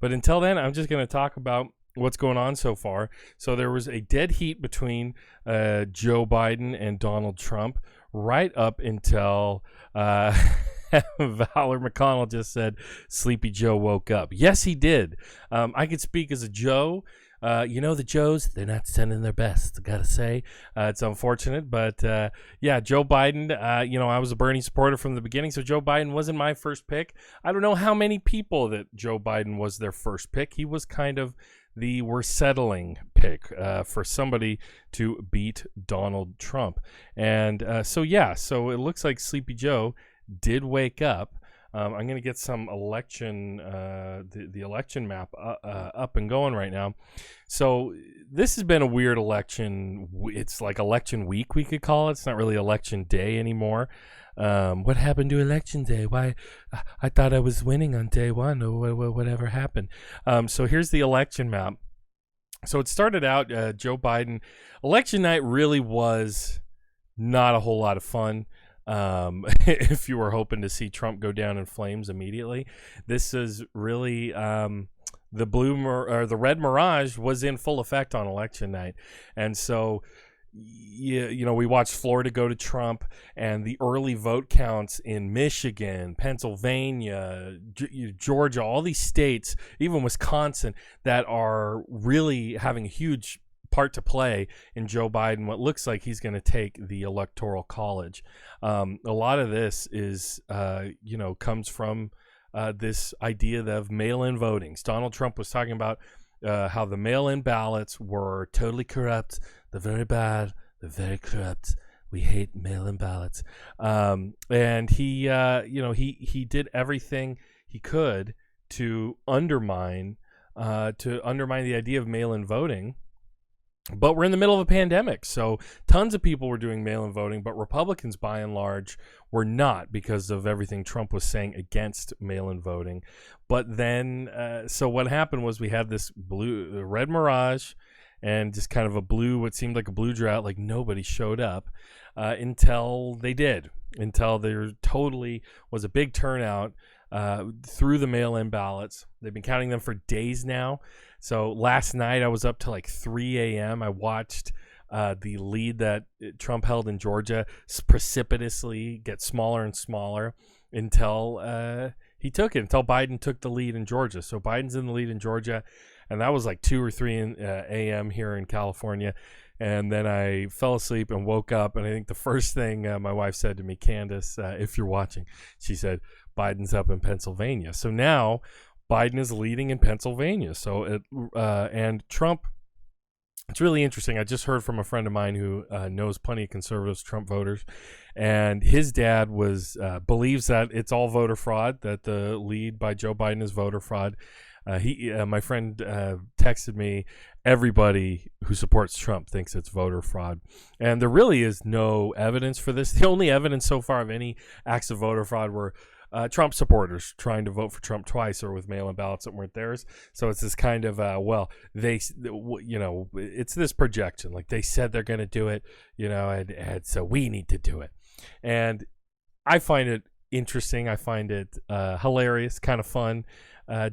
But until then, I'm just going to talk about what's going on so far. So there was a dead heat between Joe Biden and Donald Trump right up until Valor McConnell just said Sleepy Joe woke up. Yes, he did. I could speak as a Joe. The Joes, they're not sending their best, gotta say. It's unfortunate, but yeah, Joe Biden, I was a Bernie supporter from the beginning, so Joe Biden wasn't my first pick. I don't know how many people that Joe Biden was their first pick. He was kind of the we're settling pick for somebody to beat Donald Trump. And so it looks like Sleepy Joe did wake up. I'm going to get some election, the election map up and going right now. So this has been a weird election. It's like election week, we could call it. It's not really election day anymore. What happened to election day? Why? I thought I was winning on day one. Whatever happened? So here's the election map. So it started out, Joe Biden. Election night really was not a whole lot of fun. If you were hoping to see Trump go down in flames immediately, this is really the red mirage was in full effect on election night. And so we watched Florida go to Trump, and the early vote counts in Michigan, Pennsylvania, Georgia, all these states, even Wisconsin, that are really having a huge part to play in Joe Biden. What looks like he's going to take the Electoral College. A lot of this is, comes from this idea of mail-in voting. Donald Trump was talking about how the mail-in ballots were totally corrupt. They're very bad. They're very corrupt. We hate mail-in ballots. And he did everything he could to undermine the idea of mail-in voting. But we're in the middle of a pandemic, so tons of people were doing mail-in voting, but Republicans, by and large, were not because of everything Trump was saying against mail-in voting. But then, so what happened was we had this red mirage and just kind of what seemed like a blue drought, like nobody showed up until they did, until there totally was a big turnout through the mail-in ballots. They've been counting them for days now. So last night I was up till like 3 a.m. I watched the lead that Trump held in Georgia precipitously get smaller and smaller until until Biden took the lead in Georgia. So Biden's in the lead in Georgia, and that was like 2 or 3 a.m. here in California. And then I fell asleep and woke up, and I think the first thing my wife said to me, Candace, if you're watching, she said, Biden's up in Pennsylvania. So now Biden is leading in Pennsylvania. So and Trump, it's really interesting. I just heard from a friend of mine who knows plenty of conservatives, Trump voters, and his dad believes that it's all voter fraud, that the lead by Joe Biden is voter fraud. My friend texted me, everybody who supports Trump thinks it's voter fraud. And there really is no evidence for this. The only evidence so far of any acts of voter fraud were Trump supporters trying to vote for Trump twice or with mail-in ballots that weren't theirs. So it's this kind of, it's this projection. Like they said they're going to do it, and so we need to do it. And I find it interesting. I find it hilarious, kind of fun,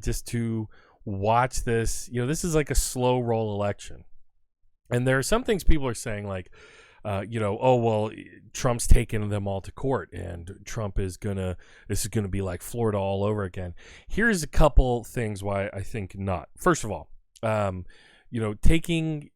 just to watch this. This is like a slow roll election. And there are some things people are saying like, Trump's taking them all to court, and this is gonna be like Florida all over again. Here's a couple things why I think not. First of all, taking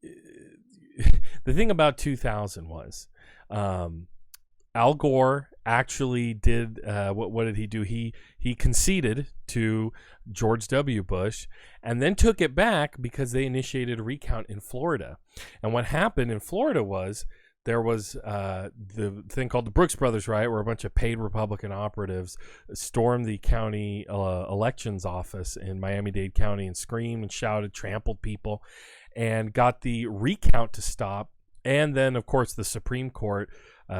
the thing about 2000 was, Al Gore actually did what did he do? He conceded to George W. Bush and then took it back because they initiated a recount in Florida. And what happened in Florida was there was the thing called the Brooks Brothers riot, where a bunch of paid Republican operatives stormed the county elections office in Miami-Dade County and screamed and shouted, trampled people, and got the recount to stop. And then, of course, the Supreme Court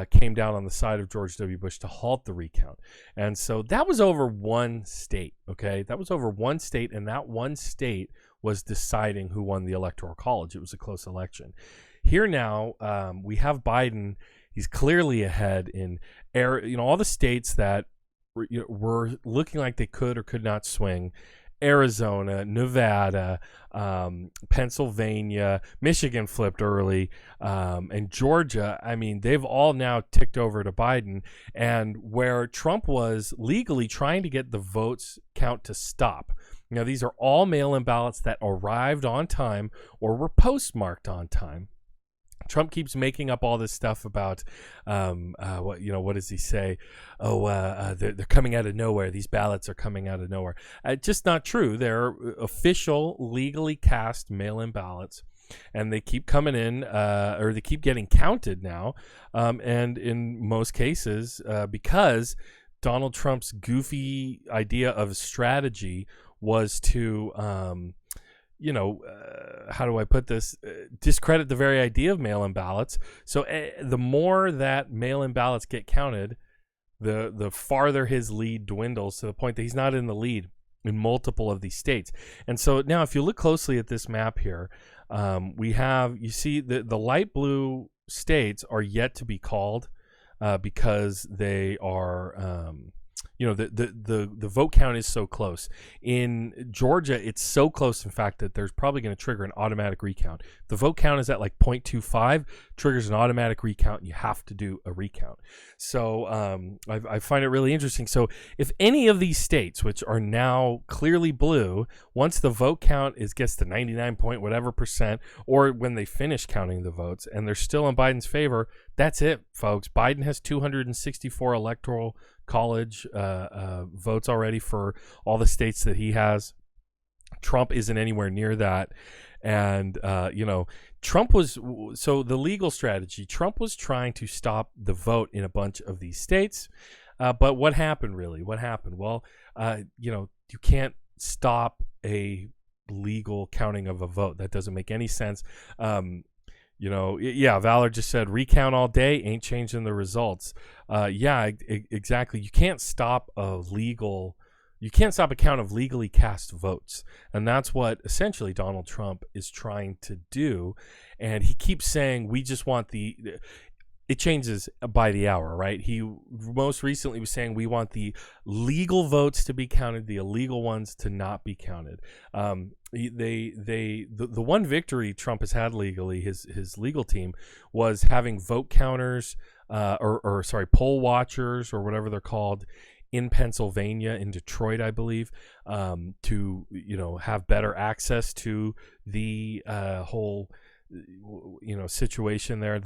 came down on the side of George W. Bush to halt the recount. And so that was over one state, okay? That was over one state, and that one state was deciding who won the Electoral College. It was a close election. Here now, we have Biden. He's clearly ahead in all the states that were looking like they could or could not swing. Arizona, Nevada, Pennsylvania, Michigan flipped early, and Georgia. I mean, they've all now ticked over to Biden, and where Trump was legally trying to get the votes count to stop. Now, these are all mail-in ballots that arrived on time or were postmarked on time. Trump keeps making up all this stuff about what does he say? They're coming out of nowhere. These ballots are coming out of nowhere. Just not true. They're official, legally cast mail-in ballots, and they keep coming in, or they keep getting counted now. And in most cases, because Donald Trump's goofy idea of strategy was to how do I put this? Discredit the very idea of mail-in ballots. So the more that mail-in ballots get counted, the farther his lead dwindles, to the point that he's not in the lead in multiple of these states. And so now, if you look closely at this map here, you see the light blue states are yet to be called because they are. The vote count is so close. In Georgia, it's so close, in fact, that there's probably going to trigger an automatic recount. The vote count is at like 0.25, triggers an automatic recount, and you have to do a recount. So I find it really interesting. So if any of these states, which are now clearly blue, once the vote count gets to 99 point whatever percent, or when they finish counting the votes and they're still in Biden's favor, that's it, folks. Biden has 264 electoral college votes already for all the states that he has. Trump isn't anywhere near that. And Trump was, so the legal strategy, Trump was trying to stop the vote in a bunch of these states. But what happened really? What happened? Well, you can't stop a legal counting of a vote. That doesn't make any sense. Valor just said recount all day ain't changing the results. Exactly. You can't stop a count of legally cast votes. And that's what essentially Donald Trump is trying to do. And he keeps saying, we just want it changes by the hour, right? He most recently was saying we want the legal votes to be counted, the illegal ones to not be counted. The one victory Trump has had legally, his legal team, was having vote counters, poll watchers, or whatever they're called, in Pennsylvania, in Detroit, I believe, to have better access to the whole situation there.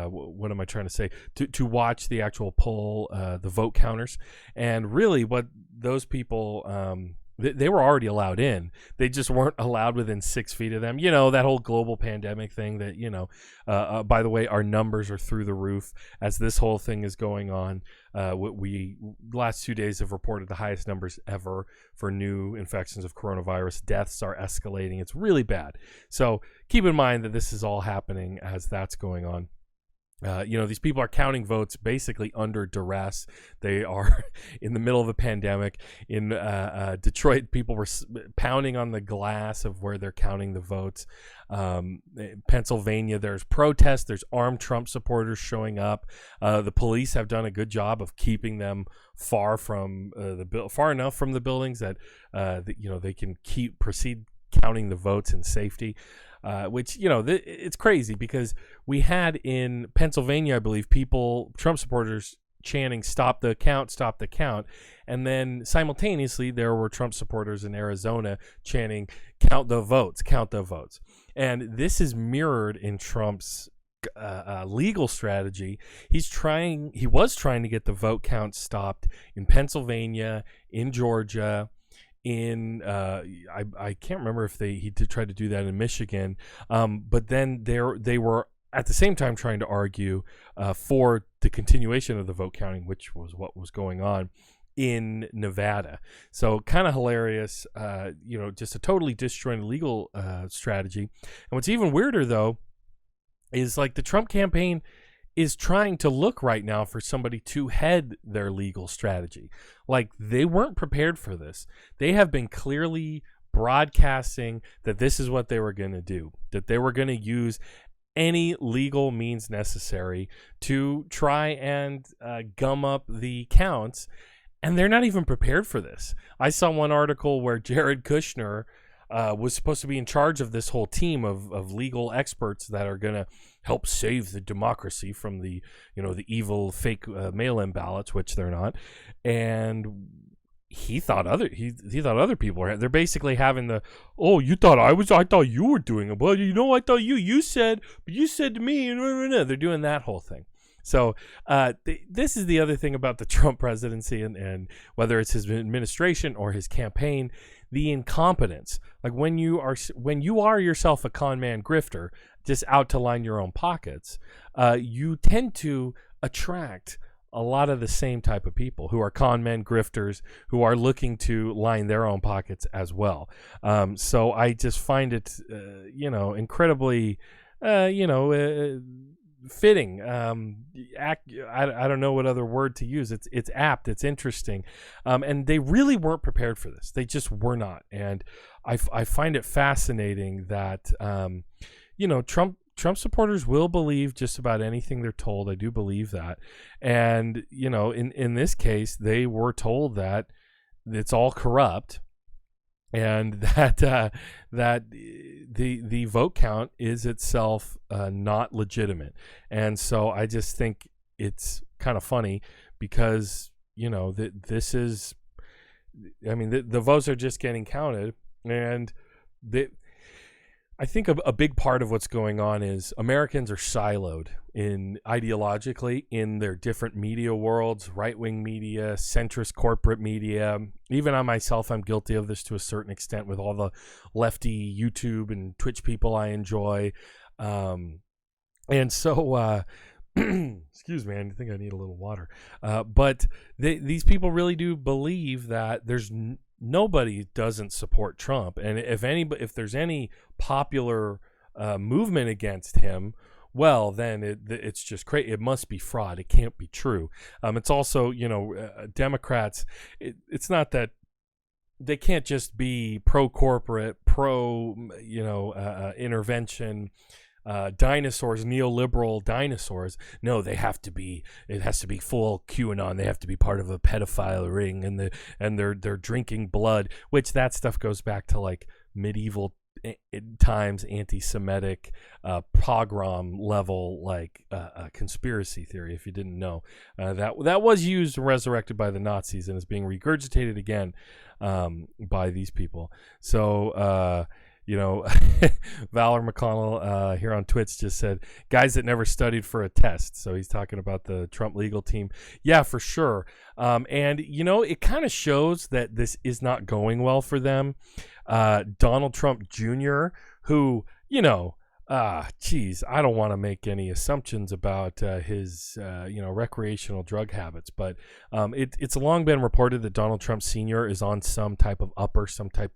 What am I trying to say? To watch the actual poll, the vote counters. And really what those people, they were already allowed in. They just weren't allowed within 6 feet of them. That whole global pandemic thing that, by the way, our numbers are through the roof as this whole thing is going on. We last 2 days have reported the highest numbers ever for new infections of coronavirus. Deaths are escalating. It's really bad. So keep in mind that this is all happening as that's going on. These people are counting votes basically under duress. They are in the middle of a pandemic. In Detroit, people were pounding on the glass of where they're counting the votes. Pennsylvania, there's protests. There's armed Trump supporters showing up. The police have done a good job of keeping them far enough from the buildings that they can proceed counting the votes in safety. Which, it's crazy because we had in Pennsylvania, I believe, Trump supporters chanting, stop the count. And then simultaneously, there were Trump supporters in Arizona chanting, count the votes. And this is mirrored in Trump's legal strategy. He was trying to get the vote count stopped in Pennsylvania, in Georgia, I can't remember if he did try to do that in Michigan, but then they were at the same time trying to argue for the continuation of the vote counting, which was what was going on in Nevada. So kind of hilarious, just a totally disjointed legal strategy. And what's even weirder though is like the Trump campaign is trying to look right now for somebody to head their legal strategy. Like they weren't prepared for this. They have been clearly broadcasting that this is what they were going to do, that they were going to use any legal means necessary to try and gum up the counts. And they're not even prepared for this. I saw one article where Jared Kushner was supposed to be in charge of this whole team of legal experts that are going to help save the democracy from the evil fake mail-in ballots, which they're not. And he thought other people were. They're basically having the, oh, you thought I thought you were doing it. Well, I thought you said to me. They're doing that whole thing. So this is the other thing about the Trump presidency, and whether it's his administration or his campaign, the incompetence. Like when you are yourself a con man grifter, just out to line your own pockets, you tend to attract a lot of the same type of people who are con men grifters who are looking to line their own pockets as well. So I just find it, incredibly, fitting. I don't know what other word to use. It's apt. It's interesting, and they really weren't prepared for this. They just were not. And I find it fascinating that Trump supporters will believe just about anything they're told. I do believe that. And, in this case, they were told that it's all corrupt and that the vote count is itself not legitimate. And so I just think it's kind of funny because, this is, the votes are just getting counted, and I think a big part of what's going on is Americans are siloed ideologically in their different media worlds, right-wing media, centrist corporate media. Even I myself, I'm guilty of this to a certain extent with all the lefty YouTube and Twitch people I enjoy. And so, excuse me, I think I need a little water. But these people really do believe that nobody doesn't support Trump, and if there's any popular movement against him, well, then it's just crazy. It must be fraud. It can't be true. It's also, Democrats. It's not that they can't just be pro-corporate, intervention. Dinosaurs, neoliberal dinosaurs. No, it has to be full QAnon. They have to be part of a pedophile ring, and they're drinking blood, which that stuff goes back to like medieval times, anti-Semitic, pogrom level, like conspiracy theory. If you didn't know, that was used and resurrected by the Nazis and is being regurgitated again by these people. So. Valor McConnell here on Twitch just said, guys that never studied for a test. So he's talking about the Trump legal team. Yeah, for sure. And, it kind of shows that this is not going well for them. Donald Trump Jr., who, I don't want to make any assumptions about his, recreational drug habits, but it's long been reported that Donald Trump Sr. is on some type of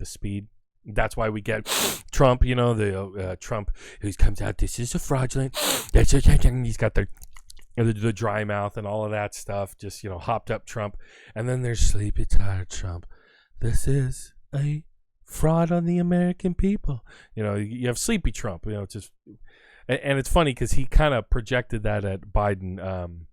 speed. That's why we get Trump, Trump who comes out, this is a fraudulent, he's got the dry mouth and all of that stuff, just, hopped up Trump. And then there's sleepy, tired Trump. This is a fraud on the American people. You have sleepy Trump, just, and it's funny because he kind of projected that at Biden.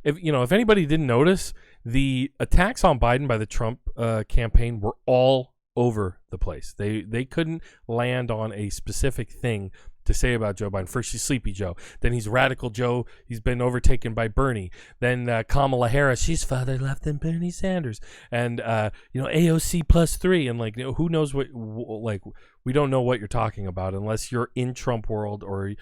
If anybody didn't notice, the attacks on Biden by the Trump campaign were all over the place. They couldn't land on a specific thing to say about Joe Biden. First, he's Sleepy Joe. Then he's Radical Joe. He's been overtaken by Bernie. Then Kamala Harris. She's farther left than Bernie Sanders. And AOC +3. And who knows what? We don't know what you're talking about unless you're in Trump world or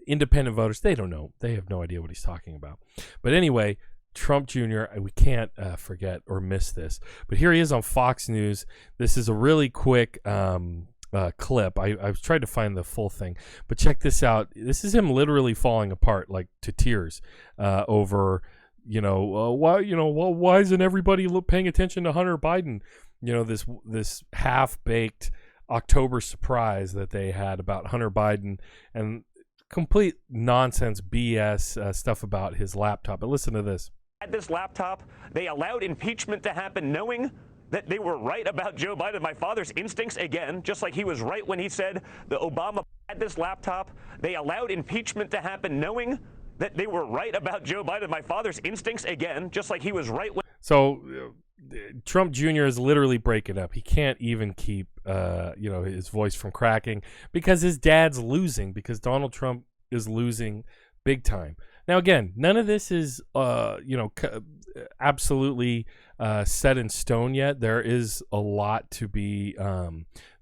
independent voters. They don't know. They have no idea what he's talking about. But anyway. Trump Jr., we can't forget or miss this. But here he is on Fox News. This is a really quick clip. I've tried to find the full thing, but check this out. This is him literally falling apart, like to tears, over, why isn't everybody paying attention to Hunter Biden? This half-baked October surprise that they had about Hunter Biden and complete nonsense BS stuff about his laptop. But listen to this. At this laptop, they allowed impeachment to happen knowing that they were right about Joe Biden. My father's instincts, again, just like he was right when he said the Obama at this laptop, they allowed impeachment to happen knowing that they were right about Joe Biden, my father's instincts again, just like he was right when. So Trump Jr. is literally breaking up. He can't even keep, his voice from cracking because his dad's losing, because Donald Trump is losing big time. Now, again, none of this is, absolutely set in stone yet. There is a lot to be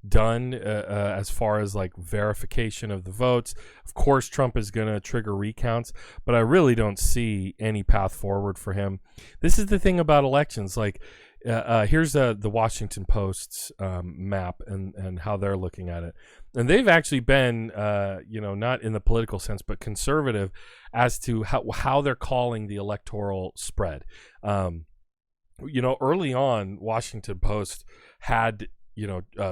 done as far as like verification of the votes. Of course, Trump is going to trigger recounts, but I really don't see any path forward for him. This is the thing about elections. Like, here's the Washington Post's map and how they're looking at it. And they've actually been, not in the political sense, but conservative as to how they're calling the electoral spread. Early on, Washington Post had,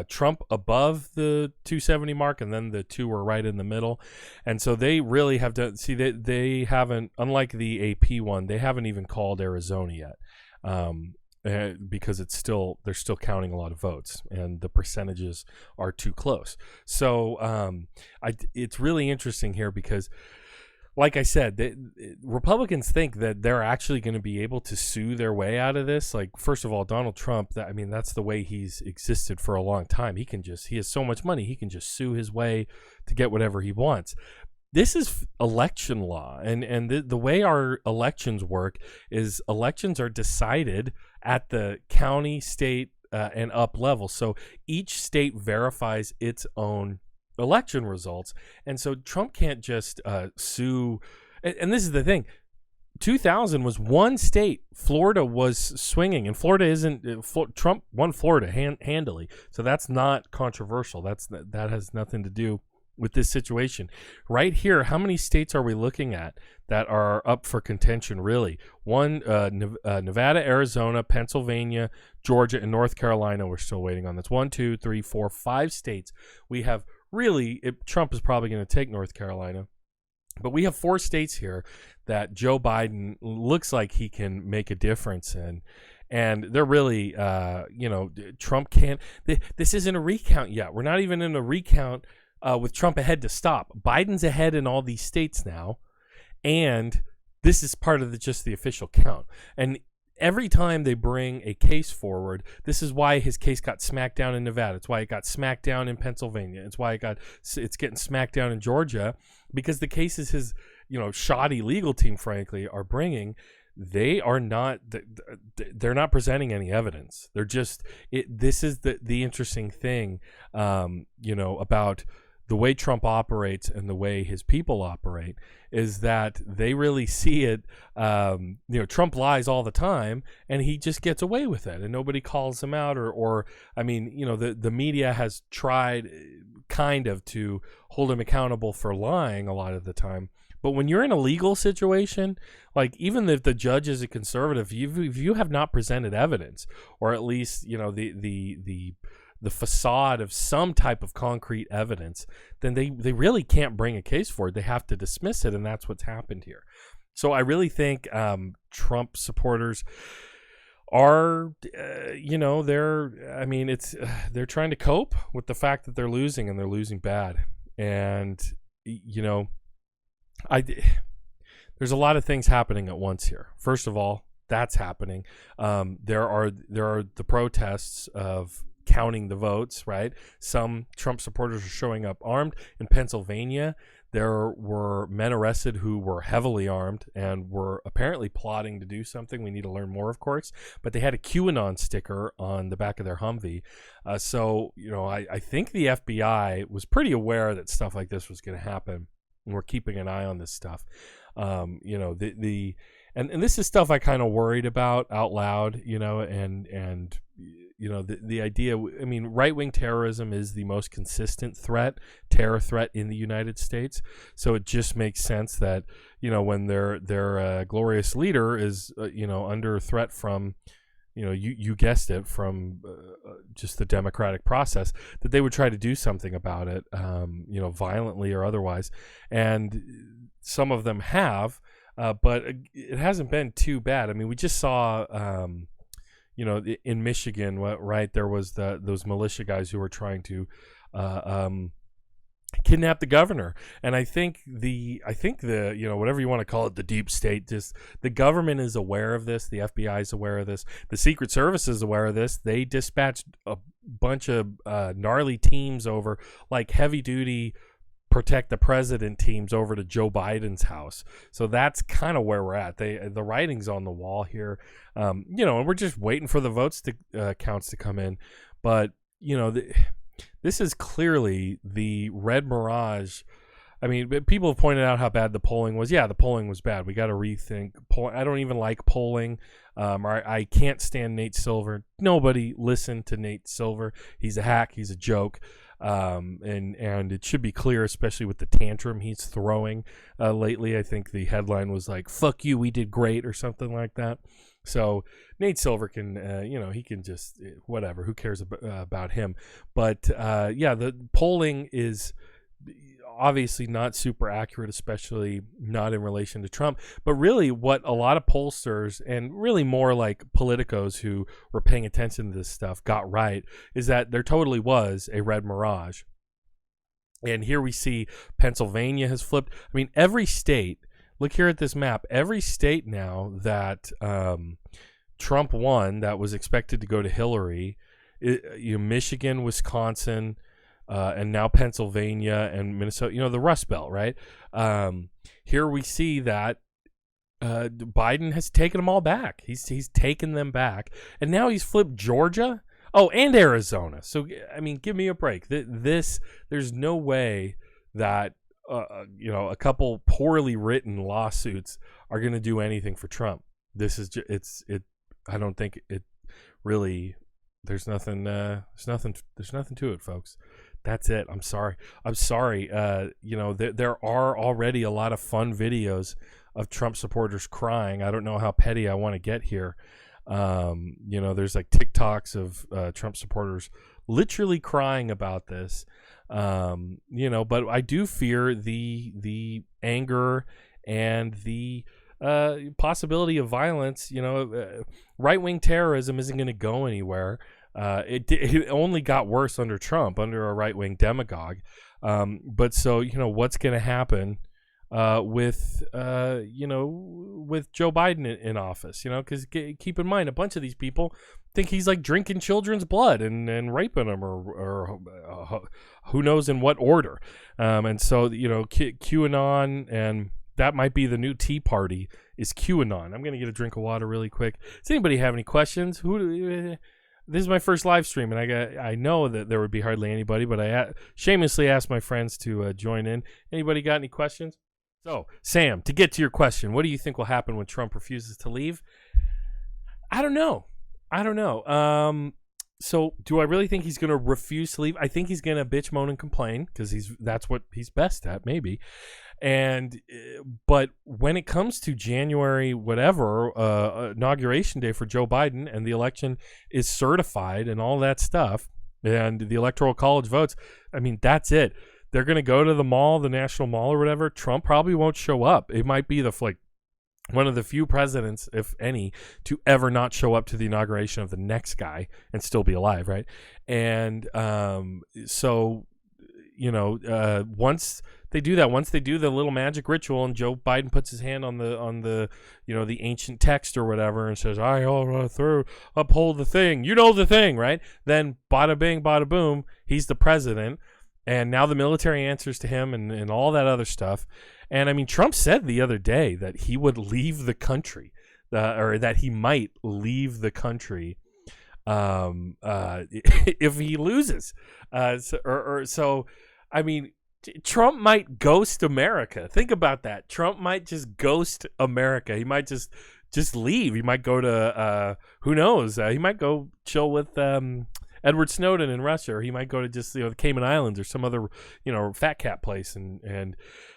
Trump above the 270 mark, and then the two were right in the middle. And so they really have done, they haven't, unlike the AP one, they haven't even called Arizona yet. Because they're still counting a lot of votes and the percentages are too close. So it's really interesting here because, like I said, Republicans think that they're actually going to be able to sue their way out of this. Like, first of all, Donald Trump, that's the way he's existed for a long time. He has so much money, he can just sue his way to get whatever he wants. This is election law, and the way our elections work is elections are decided at the county, state, and up level. So each state verifies its own election results, and so Trump can't just sue. And this is the thing: 2000 was one state. Florida was swinging, and Florida isn't. Trump won Florida handily, so that's not controversial. That has nothing to do with this situation. Right here, how many states are we looking at that are up for contention, really? Nevada, Arizona, Pennsylvania, Georgia, and North Carolina. We're still waiting on this. 1, 2, 3, 4, 5 states. We have Trump is probably going to take North Carolina. But we have 4 states here that Joe Biden looks like he can make a difference in. And they're really, Trump can't. This isn't a recount yet. We're not even in a recount with Trump ahead to stop. Biden's ahead in all these states now, and this is part of just the official count. And every time they bring a case forward, this is why his case got smacked down in Nevada. It's why it got smacked down in Pennsylvania. It's why it's getting smacked down in Georgia, because the cases his shoddy legal team, frankly, are bringing, they're not presenting any evidence. They're just this is the interesting thing, about the way Trump operates and the way his people operate, is that they really see it. Trump lies all the time, and he just gets away with it, and nobody calls him out. The media has tried kind of to hold him accountable for lying a lot of the time. But when you're in a legal situation, like even if the judge is a conservative, if you have not presented evidence, or at least the facade of some type of concrete evidence, then they really can't bring a case forward. They have to dismiss it, and that's what's happened here. So I really think Trump supporters are, they're trying to cope with the fact that they're losing, and they're losing bad. And there's a lot of things happening at once here. First of all, that's happening. There are the protests of counting the votes, right? Some Trump supporters are showing up armed. In Pennsylvania, there were men arrested who were heavily armed and were apparently plotting to do something. We need to learn more, of course, but they had a QAnon sticker on the back of their Humvee. I think the FBI was pretty aware that stuff like this was going to happen, and we're keeping an eye on this stuff. And this is stuff I kind of worried about out loud, the idea, right-wing terrorism is the most consistent terror threat in the United States. So it just makes sense that, when their glorious leader is, under threat from, you guessed it, from just the democratic process, that they would try to do something about it, violently or otherwise. And some of them have, but it hasn't been too bad. We just saw, in Michigan, right, there was those militia guys who were trying to kidnapped the governor. And I think the whatever you want to call it, the deep state, just the government is aware of this. The FBI is aware of this. The Secret Service is aware of this. They dispatched a bunch of gnarly teams over, like heavy duty protect the president teams, over to Joe Biden's house. So that's kind of where we're at. The writing's on the wall here, and we're just waiting for the votes to counts to come in. But this is clearly the red mirage. I mean, people have pointed out how bad the polling was. Yeah, the polling was bad. We got to rethink polling. I don't even like polling. I can't stand Nate Silver. Nobody listen to Nate Silver. He's a hack. He's a joke. And it should be clear, especially with the tantrum he's throwing lately. I think the headline was like, "Fuck you, we did great," or something like that. So Nate Silver can, he can just whatever. Who cares about him? But the polling is obviously not super accurate, especially not in relation to Trump. But really, what a lot of pollsters and really more like politicos who were paying attention to this stuff got right is that there totally was a red mirage. And here we see Pennsylvania has flipped. I mean, every state. Look here at this map. Every state now that Trump won, that was expected to go to Hillary, Michigan, Wisconsin, and now Pennsylvania and Minnesota, the Rust Belt, right? Here we see that Biden has taken them all back. He's taken them back. And now he's flipped Georgia. Oh, and Arizona. So, I mean, give me a break. There's no way that a couple poorly written lawsuits are going to do anything for Trump. This is I don't think it really. There's nothing to it, folks. That's it. I'm sorry. There are already a lot of fun videos of Trump supporters crying. I don't know how petty I want to get here. There's like TikToks of Trump supporters literally crying about this. But I do fear the anger and the possibility of violence. Right-wing terrorism isn't going to go anywhere. It only got worse under Trump, under a right-wing demagogue. But so, what's going to happen with Joe Biden in office? Because keep in mind, a bunch of these people think he's like drinking children's blood and raping them or who knows in what order. And so, QAnon, and that might be the new Tea Party, is QAnon. I'm going to get a drink of water really quick. Does anybody have any questions? This is my first live stream, and I know that there would be hardly anybody, but I shamelessly asked my friends to join in. Anybody got any questions? So, Sam, to get to your question, what do you think will happen when Trump refuses to leave? I don't know. So, do I really think he's going to refuse to leave? I think he's going to bitch, moan, and complain because that's what he's best at, maybe. But when it comes to January, whatever, inauguration day for Joe Biden, and the election is certified and all that stuff, and the Electoral College votes, I mean, that's it. They're going to go to the mall, the National Mall or whatever. Trump probably won't show up. It might be one of the few presidents, if any, to ever not show up to the inauguration of the next guy and still be alive, right? And once they do that, once they do the little magic ritual and Joe Biden puts his hand on the the ancient text or whatever and says, "I uphold the thing," the thing, right? Then bada bing, bada boom, he's the president. And now the military answers to him and all that other stuff. And I mean, Trump said the other day that he would leave the country, or that he might leave the country if he loses. So, I mean, Trump might ghost America. Think about that. Trump might just ghost America. He might just leave. He might go to, who knows? He might go chill with Edward Snowden in Russia, or he might go to just the Cayman Islands or some other fat cat place. And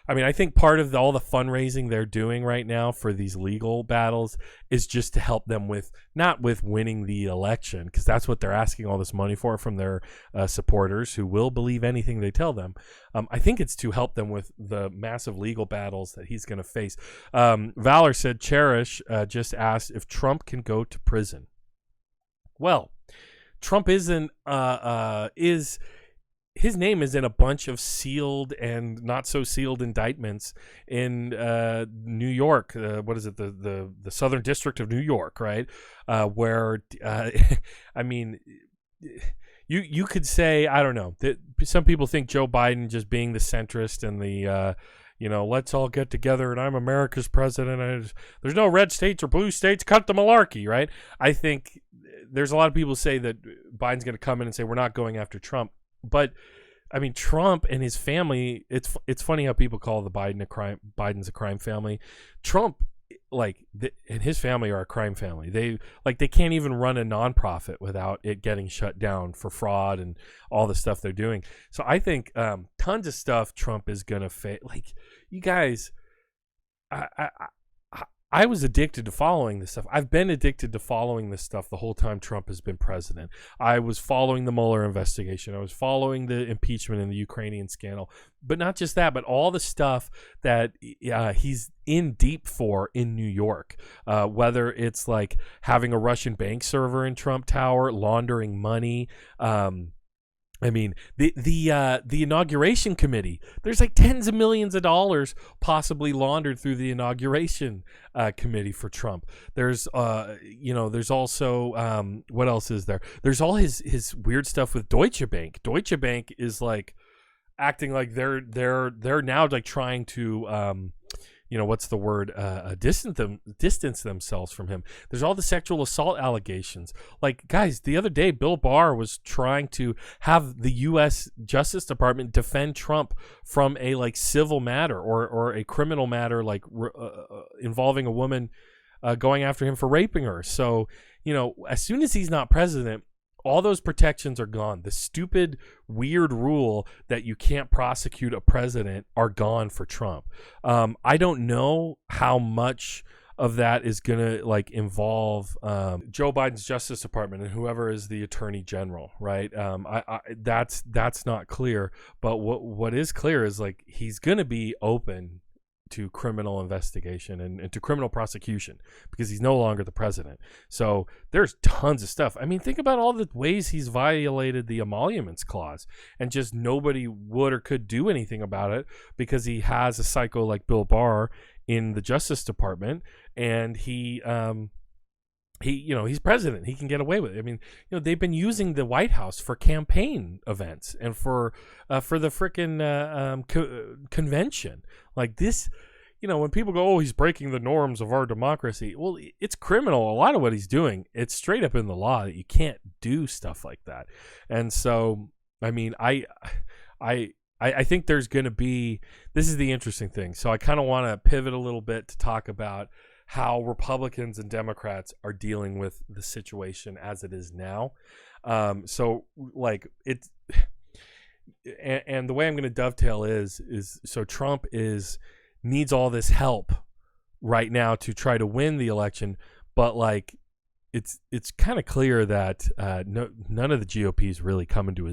I mean, I think part of all the fundraising they're doing right now for these legal battles is just to help them not with winning the election, because that's what they're asking all this money for from their supporters who will believe anything they tell them. I think it's to help them with the massive legal battles that he's going to face. Valor said, Cherish just asked if Trump can go to prison. Well, Trump is his name is in a bunch of sealed and not so sealed indictments in New York. What is it? The Southern District of New York, right? Where I mean, you could say, I don't know, that some people think Joe Biden just being the centrist and the let's all get together and I'm America's president. There's no red states or blue states. Cut the malarkey, right? I think there's a lot of people say that Biden's going to come in and say we're not going after Trump. But I mean, Trump and his family. It's funny how people call Biden's a crime family. Trump, and his family are a crime family. They can't even run a nonprofit without it getting shut down for fraud and all the stuff they're doing. So I think tons of stuff Trump is gonna face. Like, you guys, I was addicted to following this stuff. I've been addicted to following this stuff the whole time Trump has been president. I was following the Mueller investigation. I was following the impeachment and the Ukrainian scandal. But not just that, but all the stuff that he's in deep for in New York, whether it's like having a Russian bank server in Trump Tower, laundering money, I mean, the inauguration committee, there's like tens of millions of dollars possibly laundered through the inauguration committee for Trump. There's there's also what else is there? There's all his weird stuff with Deutsche Bank. Deutsche Bank is like acting like they're now like trying to what's the word? Distance themselves from him. There's all the sexual assault allegations. Like, guys, the other day, Bill Barr was trying to have the U.S. Justice Department defend Trump from a civil matter or a criminal matter, involving a woman going after him for raping her. So, as soon as he's not president, all those protections are gone. The stupid, weird rule that you can't prosecute a president are gone for Trump. I don't know how much of that is going to involve Joe Biden's Justice Department and whoever is the Attorney General, right? That's not clear. But what is clear is he's going to be open to criminal investigation and to criminal prosecution because he's no longer the president. So there's tons of stuff. I mean, think about all the ways he's violated the emoluments clause and just nobody would or could do anything about it because he has a psycho like Bill Barr in the Justice Department and he's president. He can get away with it. I mean, they've been using the White House for campaign events and for the frickin' convention. Like this, when people go, oh, he's breaking the norms of our democracy. Well, it's criminal. A lot of what he's doing, it's straight up in the law that you can't do stuff like that. And so, I mean, I think there's going to be, this is the interesting thing. So I kind of want to pivot a little bit to talk about how Republicans and Democrats are dealing with the situation as it is now. So and the way I'm going to dovetail is so Trump needs all this help right now to try to win the election, but it's kind of clear that none of the GOP is really coming to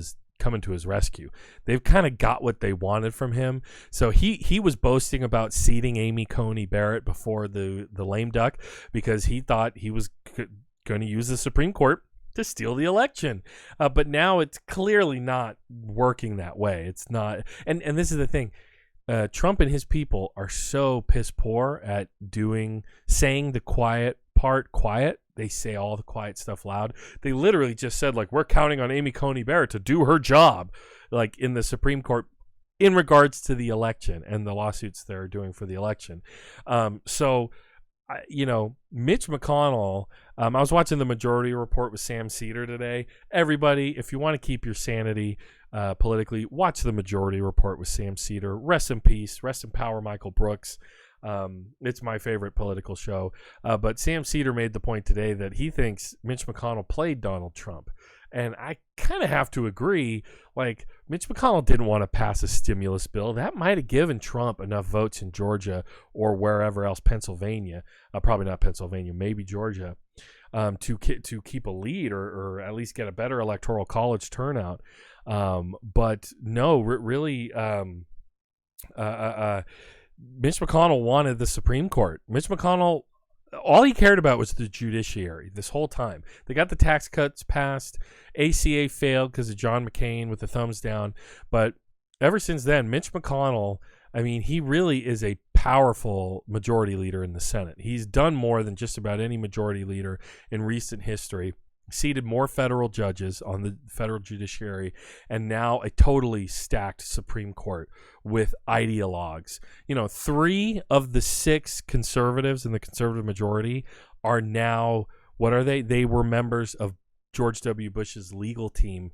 his rescue. They've kind of got what they wanted from him. So he was boasting about seating Amy Coney Barrett before the lame duck because he thought he was going to use the Supreme Court to steal the election. But now it's clearly not working that way. It's not. And this is the thing. Trump and his people are so piss poor at saying the quiet part quiet. They say all the quiet stuff loud. They literally just said, we're counting on Amy Coney Barrett to do her job, in the Supreme Court in regards to the election and the lawsuits they're doing for the election. Mitch McConnell, I was watching the Majority Report with Sam Cedar today. Everybody, if you want to keep your sanity politically, watch the Majority Report with Sam Cedar. Rest in peace. Rest in power, Michael Brooks. It's my favorite political show. But Sam Cedar made the point today that he thinks Mitch McConnell played Donald Trump. And I kind of have to agree. Mitch McConnell didn't want to pass a stimulus bill. That might have given Trump enough votes in Georgia or wherever else, Pennsylvania, probably not Pennsylvania, maybe Georgia, to keep a lead or at least get a better electoral college turnout. But no, really, Mitch McConnell wanted the Supreme Court. Mitch McConnell all he cared about was the judiciary this whole time. They got the tax cuts passed. ACA failed because of John McCain with the thumbs down. But ever since then, Mitch McConnell, I mean, he really is a powerful majority leader in the Senate. He's done more than just about any majority leader in recent history. Seated more federal judges on the federal judiciary, and now a totally stacked Supreme Court with ideologues. 3 of the 6 conservatives in the conservative majority are now, what are they? They were members of George W. Bush's legal team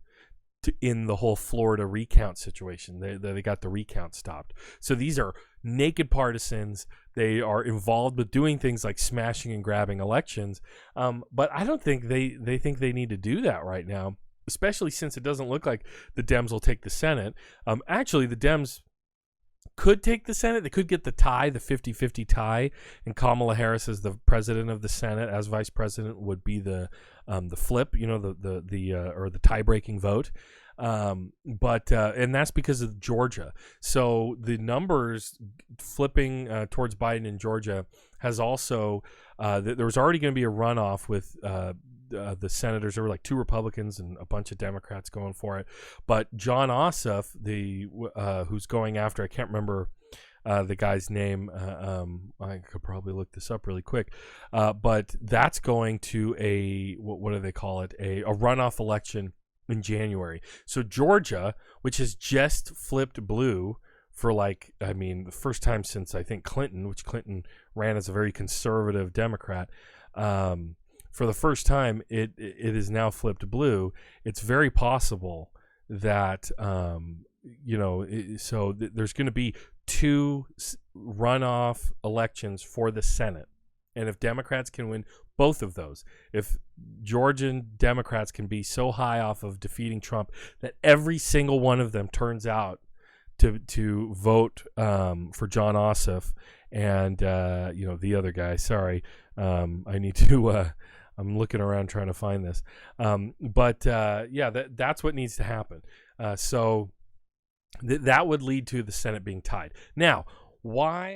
in the whole Florida recount situation. They got the recount stopped. So these are naked partisans. They are involved with doing things like smashing and grabbing elections. But I don't think they think they need to do that right now, especially since it doesn't look like the Dems will take the Senate. Actually, the Dems could take the Senate. They could get the tie, the 50-50 tie, and Kamala Harris as the president of the Senate. As vice president would be the flip, the tie-breaking vote. But that's because of Georgia. So the numbers flipping towards Biden in Georgia has also there was already going to be a runoff with the senators. There were like 2 Republicans and a bunch of Democrats going for it. But John Ossoff, who's going after, I can't remember the guy's name. I could probably look this up really quick. But that's going to what do they call it? A runoff election in January. So Georgia, which has just flipped blue for the first time since I think Clinton, which Clinton ran as a very conservative Democrat. For the first time, it is now flipped blue. It's very possible that so there's going to be 2 runoff elections for the Senate. And if Democrats can win both of those, if Georgian Democrats can be so high off of defeating Trump that every single one of them turns out to vote for John Ossoff and the other guy. Sorry, I need to. I'm looking around trying to find this. That's what needs to happen. So that would lead to the Senate being tied. Now, why